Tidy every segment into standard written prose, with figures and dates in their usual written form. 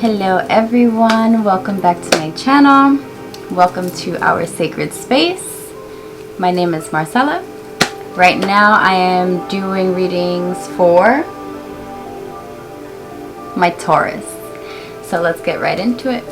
Hello everyone, welcome back to my channel. Welcome to our sacred space. My name is Marcella. Right now I am doing readings for my Taurus. So let's get right into it.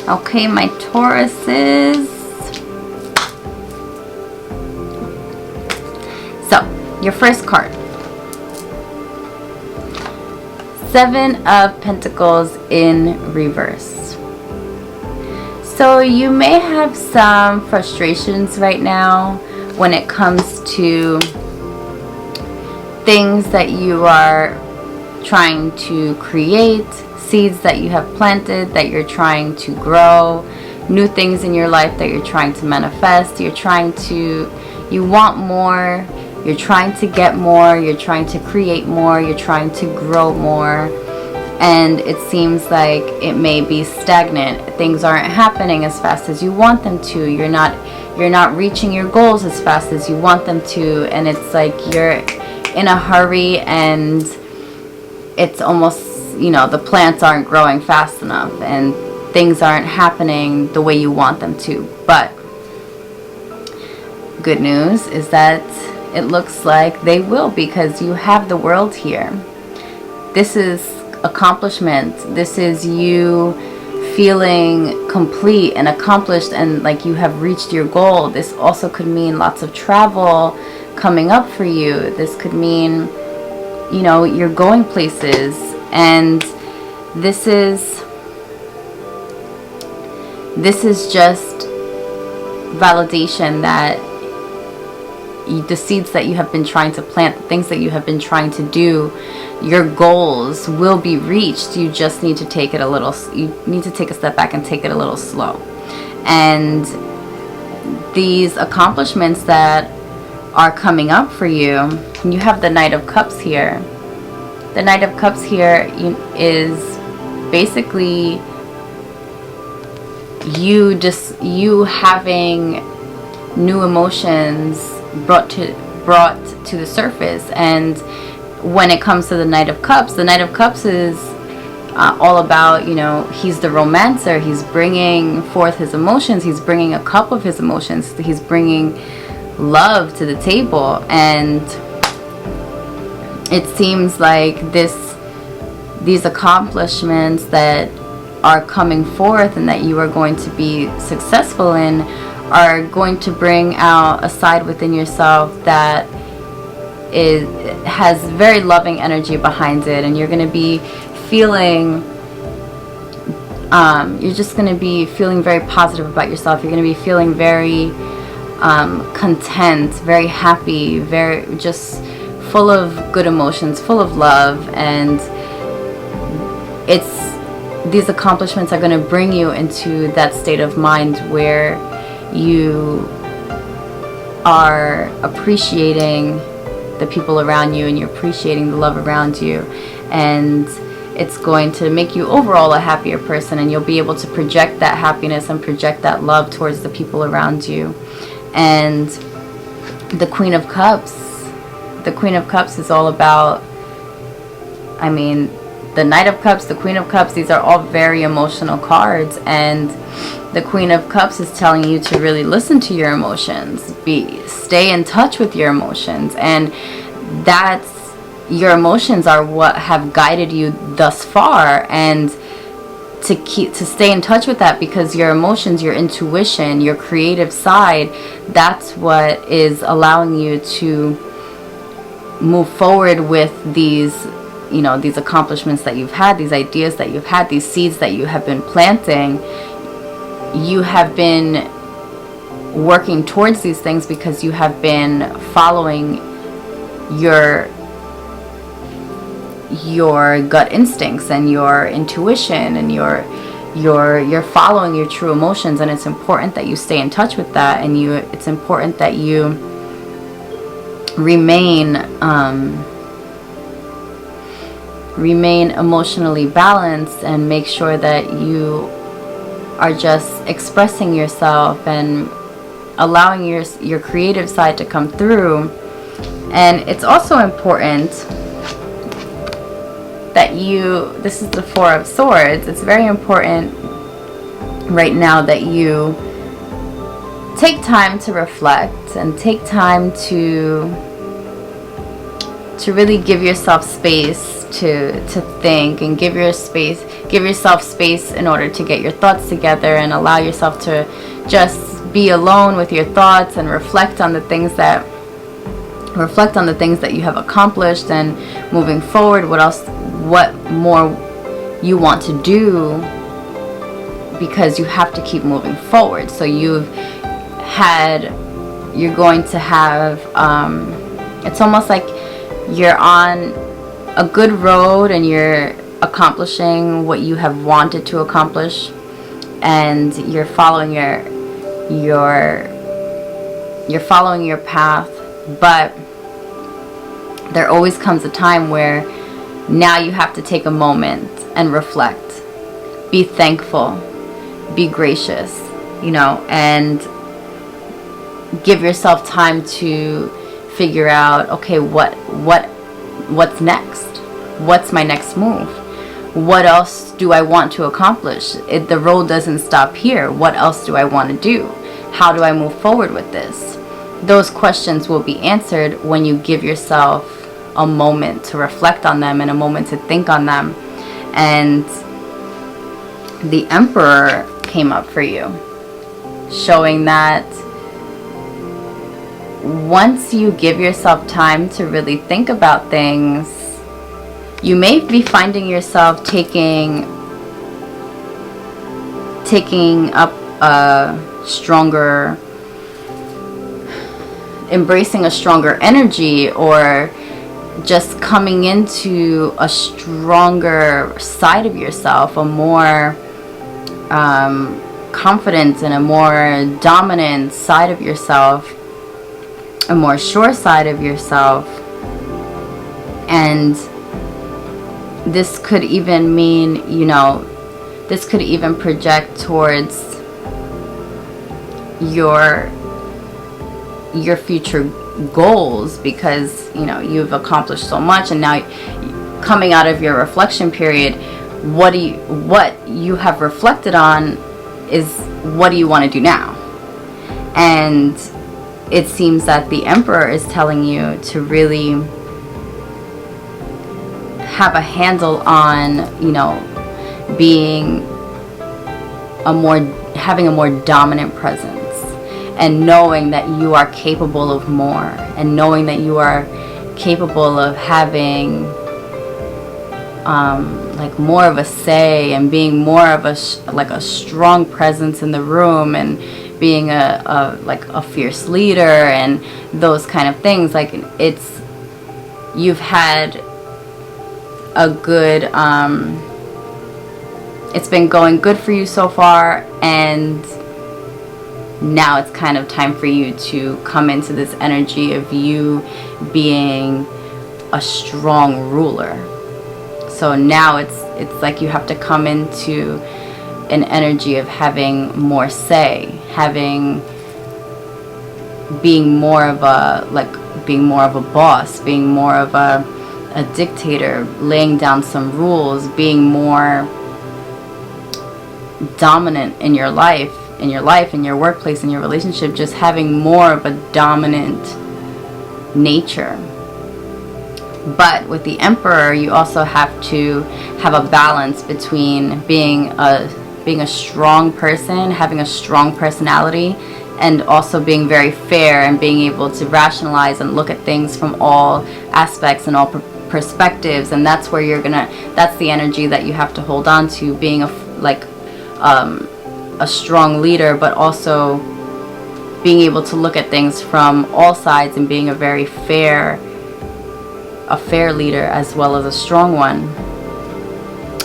Okay, my Tauruses. So, your first card. 7 of Pentacles in reverse. So, you may have some frustrations right now when it comes to things that you are trying to create, seeds that you have planted that you're trying to grow, new things in your life that you're trying to manifest. You want more, you're trying to get more, you're trying to create more, you're trying to grow more, and it seems like it may be stagnant. Things aren't happening as fast as you want them to. You're not reaching your goals as fast as you want them to, and it's like you're in a hurry and it's almost, you know, the plants aren't growing fast enough and things aren't happening the way you want them to. But good news is that it looks like they will, because you have the World here. This is accomplishment. This is you feeling complete and accomplished and like you have reached your goal. This also could mean lots of travel coming up for you. This could mean, you know, you're going places. And this is just validation that the seeds that you have been trying to plant, the things that you have been trying to do, your goals will be reached. You just need to take it a little, you need to take a step back and take it a little slow. And these accomplishments that are coming up for you, you have the Knight of Cups here. The Knight of Cups here is basically you having new emotions brought to the surface. And when it comes to the Knight of Cups is all about, you know, he's the romancer. He's bringing forth his emotions. He's bringing a cup of his emotions. He's bringing love to the table. And it seems like these accomplishments that are coming forth and that you are going to be successful in are going to bring out a side within yourself that has very loving energy behind it, and you're going to be feeling you're just going to be feeling very positive about yourself. You're going to be feeling very content, very happy, very just full of good emotions, full of love. And these accomplishments are going to bring you into that state of mind where you are appreciating the people around you and you're appreciating the love around you, and it's going to make you overall a happier person, and you'll be able to project that happiness and project that love towards the people around you. And the Queen of Cups is all about, I mean, the Knight of Cups, the Queen of Cups, these are all very emotional cards, and the Queen of Cups is telling you to really listen to your emotions, stay in touch with your emotions. And that's, your emotions are what have guided you thus far, and to stay in touch with that, because your emotions, your intuition, your creative side, that's what is allowing you to move forward with these, you know, these accomplishments that you've had, these ideas that you've had, these seeds that you have been planting. You have been working towards these things because you have been following your gut instincts and your intuition, and you're following your true emotions. And it's important that you stay in touch with that, and it's important that you remain emotionally balanced, and make sure that you are just expressing yourself and allowing your creative side to come through. And it's also important that this is the Four of Swords, it's very important right now that you take time to reflect and take time to really give yourself space to think, and give yourself space in order to get your thoughts together, and allow yourself to just be alone with your thoughts and reflect on the things that you have accomplished, and moving forward, what more you want to do, because you have to keep moving forward. So you're going to have, it's almost like you're on a good road, and you're accomplishing what you have wanted to accomplish, and you're following your path. But there always comes a time where now you have to take a moment and reflect, be thankful, be gracious, you know, and give yourself time to figure out, okay, what's next? What's my next move? What else do I want to accomplish? The road doesn't stop here. What else do I want to do? How do I move forward with this? Those questions will be answered when you give yourself a moment to reflect on them, and a moment to think on them. And the Emperor came up for you, showing that once you give yourself time to really think about things, you may be finding yourself taking up embracing a stronger energy, or just coming into a stronger side of yourself, a more confident and a more dominant side of yourself, a more sure side of yourself. And this could even mean, you know, this could even project towards your future goals, because, you know, you've accomplished so much, and now coming out of your reflection period, what you have reflected on is, what do you want to do now? And it seems that the Emperor is telling you to really have a handle on, you know, having a more dominant presence, and knowing that you are capable of more, and knowing that you are capable of having like more of a say, and being more of a strong presence in the room, and being a fierce leader, and those kind of things. Like, you've had a good it's been going good for you so far, and now it's kind of time for you to come into this energy of you being a strong ruler. So now it's like you have to come into an energy of having more say, being more of a boss, being more of a dictator, laying down some rules, being more dominant in your life, in your workplace, in your relationship, just having more of a dominant nature. But with the Emperor, you also have to have a balance between being a strong person, having a strong personality, and also being very fair and being able to rationalize and look at things from all aspects and all perspectives. And that's where that's the energy that you have to hold on to, being a strong leader, but also being able to look at things from all sides and being a fair leader as well as a strong one.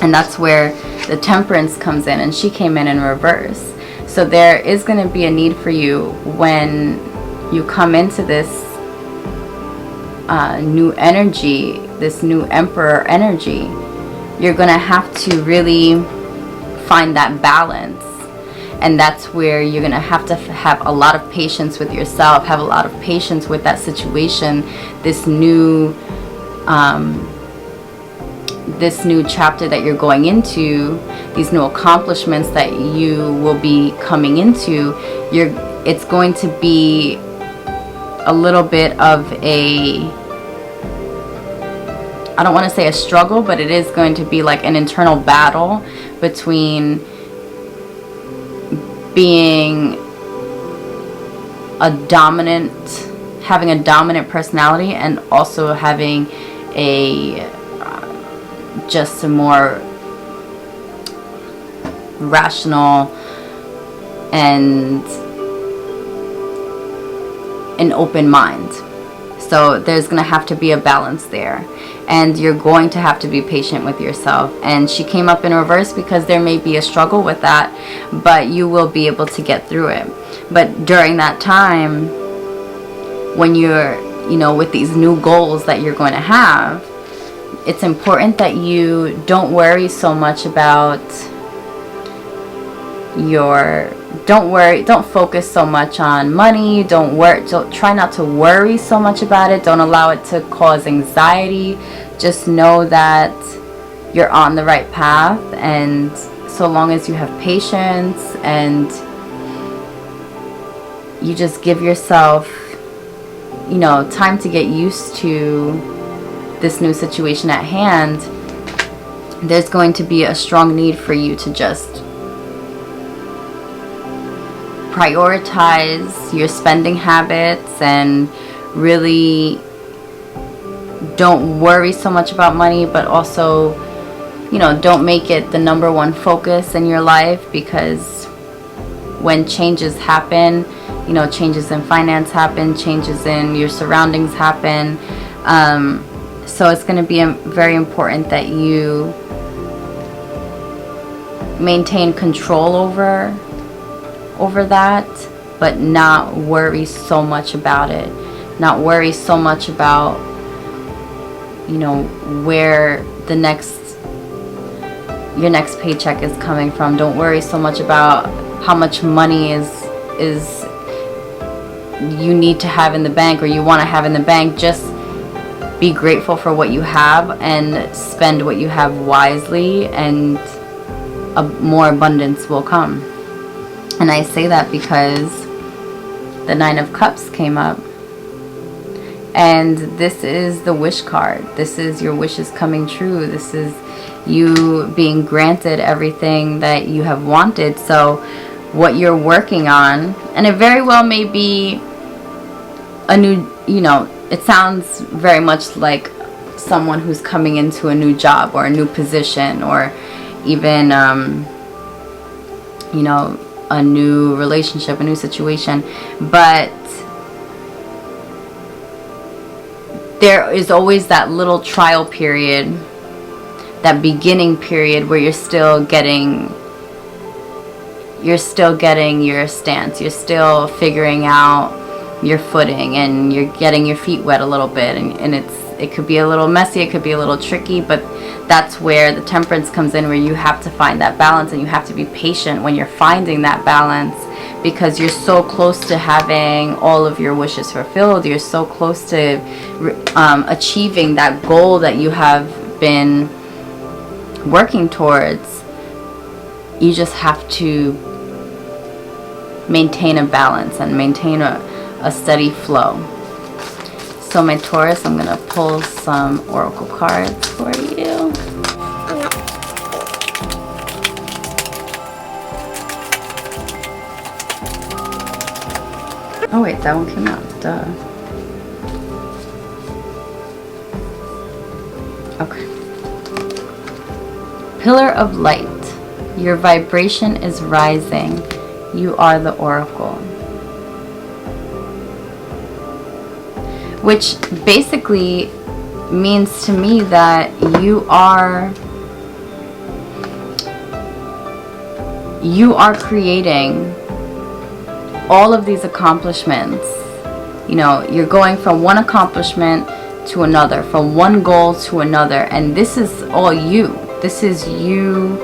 And that's where the Temperance comes in, and she came in reverse. So there is going to be a need for you when you come into this new energy, this new Emperor energy. You're going to have to really find that balance. And that's where you're going to have have a lot of patience with yourself, have a lot of patience with that situation, this new chapter that you're going into, these new accomplishments that you will be coming into. It's going to be a little bit of I don't want to say a struggle, but it is going to be like an internal battle between being having a dominant personality and also having just a more rational and an open mind. So there's going to have to be a balance there, and you're going to have to be patient with yourself. And she came up in reverse because there may be a struggle with that, but you will be able to get through it. But during that time, when you're, with these new goals that you're going to have, it's important that you don't worry so much about don't focus so much on money. Don't try not to worry so much about it. Don't allow it to cause anxiety. Just know that you're on the right path, and so long as you have patience and you just give yourself time to get used to this new situation at hand, there's going to be a strong need for you to just prioritize your spending habits and really don't worry so much about money, but also don't make it the number one focus in your life, because when changes happen, changes in finance happen, changes in your surroundings happen, so it's going to be very important that you maintain control over that, but not worry so much about it. Not worry so much about where your next paycheck is coming from. Don't worry so much about how much money is you need to have in the bank or you want to have in the bank. Just be grateful for what you have and spend what you have wisely, and more abundance will come. And I say that because the Nine of Cups came up, and this is the wish card. This is your wishes coming true. This is you being granted everything that you have wanted. So what you're working on, and it very well may be a new, it sounds very much like someone who's coming into a new job or a new position, or even a new relationship, a new situation. But there is always that little trial period, that beginning period where you're still getting your stance, you're still figuring out your footing, and you're getting your feet wet a little bit, and it could be a little messy, it could be a little tricky, but that's where the Temperance comes in, where you have to find that balance, and you have to be patient when you're finding that balance, because you're so close to having all of your wishes fulfilled. You're so close to achieving that goal that you have been working towards. You just have to maintain a balance and maintain a steady flow. So my Taurus, I'm going to pull some oracle cards for you. Oh wait, that one came out. Duh. Okay. Pillar of light. Your vibration is rising. You are the oracle. Which basically means to me that you are creating all of these accomplishments. You know, you're going from one accomplishment to another, from one goal to another, and this is all you. This is you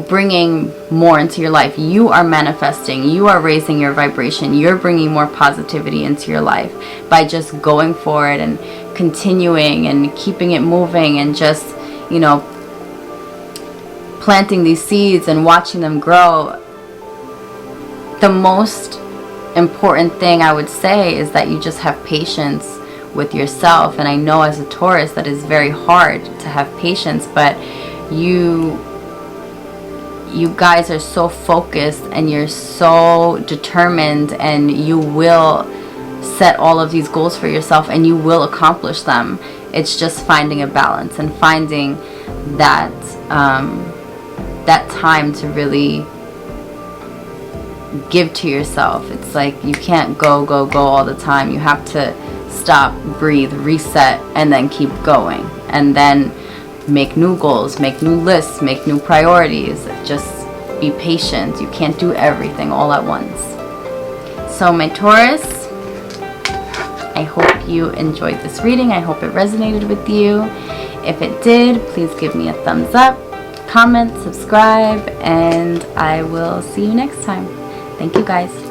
bringing more into your life. You are manifesting. You are raising your vibration. You're bringing more positivity into your life by just going for it and continuing and keeping it moving and just, you know, planting these seeds and watching them grow. The most important thing I would say is that you just have patience with yourself. And I know as a Taurus that is very hard to have patience, but you guys are so focused and you're so determined, and you will set all of these goals for yourself and you will accomplish them. It's just finding a balance and finding that that time to really give to yourself. It's like you can't go all the time. You have to stop, breathe, reset, and then keep going, and then make new goals, make new lists, make new priorities. Just be patient. You can't do everything all at once. So my Taurus, I hope you enjoyed this reading. I hope it resonated with you. If it did, please give me a thumbs up, comment, subscribe, and I will see you next time. Thank you guys.